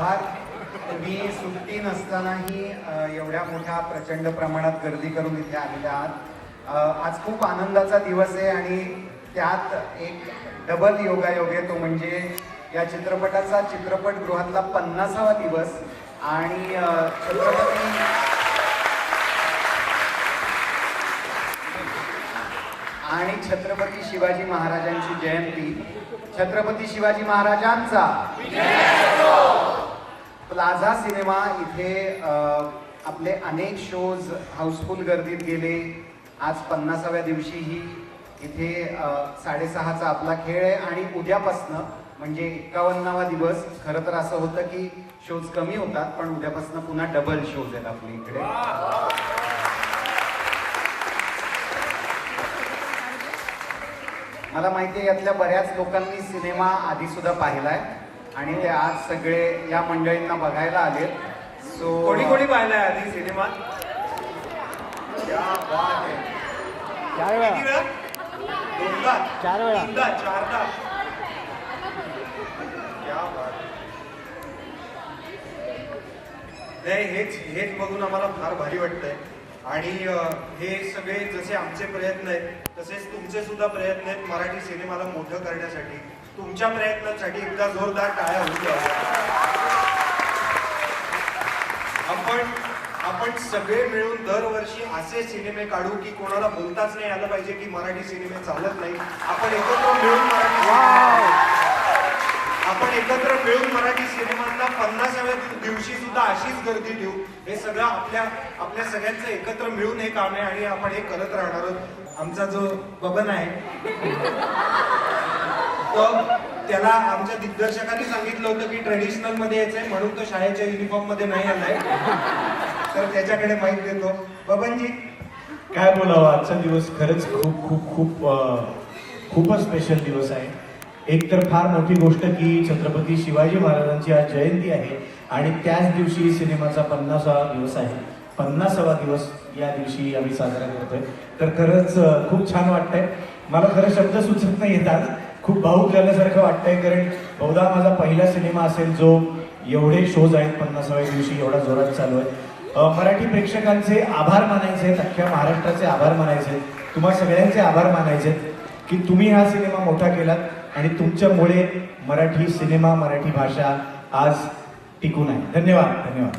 आभार. मी सुट्टी नसतानाही एवढ्या मोठ्या प्रचंड प्रमाणात गर्दी करून इथे आलेल्या आहात. आज खूप आनंदाचा दिवस आहे आणि त्यात एक डबल योगायोग आहे, तो म्हणजे या चित्रपटाचा चित्रपटगृहातला 50वा दिवस आणि छत्रपती शिवाजी महाराजांची जयंती. छत्रपती शिवाजी महाराजांचा प्लाझा सिनेमा इथे आपले अनेक शोज हाऊसफुल गर्दीत गेले. आज 50व्या दिवशीही इथे 6:30चा आपला खेळ आहे आणि उद्यापासनं म्हणजे 51वा दिवस. खरं तर असं होतं की शोज कमी होतात, पण उद्यापासनं पुन्हा डबल शोज आहेत आपल्या इकडे. मला माहिती आहे यातल्या बऱ्याच लोकांनी सिनेमा आधी सुद्धा पाहिलाय आणि ते आज सगळे या मंडळींना बघायला आले. सो कोणी कोणी पाहिलाय आधी सिनेमा? चार वेळा, दोनदा, चार वेळा, तीनदा, चारदा. नाही, हेच बघून आम्हाला फार भारी वाटतंय. आणि हे सगळे जसे आमचे प्रयत्न आहेत तसेच तुमचे सुद्धा प्रयत्न आहेत मराठी सिनेमाला मोठं करण्यासाठी. तुमच्या प्रयत्नांसाठी एकदा जोरदार टाळ्या होऊ द्या. आपण सगळे मिळून दरवर्षी असे सिनेमे काढू की कोणाला बोलताच नाही आलं पाहिजे की मराठी सिनेमे चालत नाही. आपण एकत्र मिळून मराठी सिनेमांना 50व्या दिवशी सुद्धा अशीच गर्दी ठेवू. हे सगळं आपल्या सगळ्यांचं एकत्र मिळून हे काम आहे आणि आपण हे करत राहणार आहोत. आमचा जो बबन आहे तो त्याला आमच्या दिग्दर्शकांनी सांगितलं होतं की ट्रेडिशनल मध्ये यायचंय, म्हणून तो शाळेच्या युनिफॉर्म मध्ये नाही आलाय. तर त्याच्याकडे माहिती देतो. बबनजी, काय बोलावं, आजचा दिवस खरंच खूप खूप खूप खूपच स्पेशल दिवस आहे. एक तर फार मोठी गोष्ट की छत्रपती शिवाजी महाराजांची आज जयंती आहे आणि त्याच दिवशी सिनेमाचा 50वा दिवस आहे. 50वा दिवस या दिवशी आम्ही साजरा करतोय. तर खरंच खूप छान वाटतंय. मला खरं शब्द सुचत नाही येतात. खूप भाऊक झाल्यासारखं वाटतंय, कारण बहुधा माझा पहिला सिनेमा असेल जो एवढे शोज आहेत 50व्या दिवशी एवढा जोरात चालू आहे. मराठी प्रेक्षकांचे आभार मानायचे आहेत, अख्ख्या महाराष्ट्राचे आभार मानायचे आहेत, तुम्हा सगळ्यांचे आभार मानायचे आहेत की तुम्ही हा सिनेमा मोठा केलात आणि तुमच्यामुळे मराठी सिनेमा, मराठी भाषा आज टिकून आहे. धन्यवाद. धन्यवाद.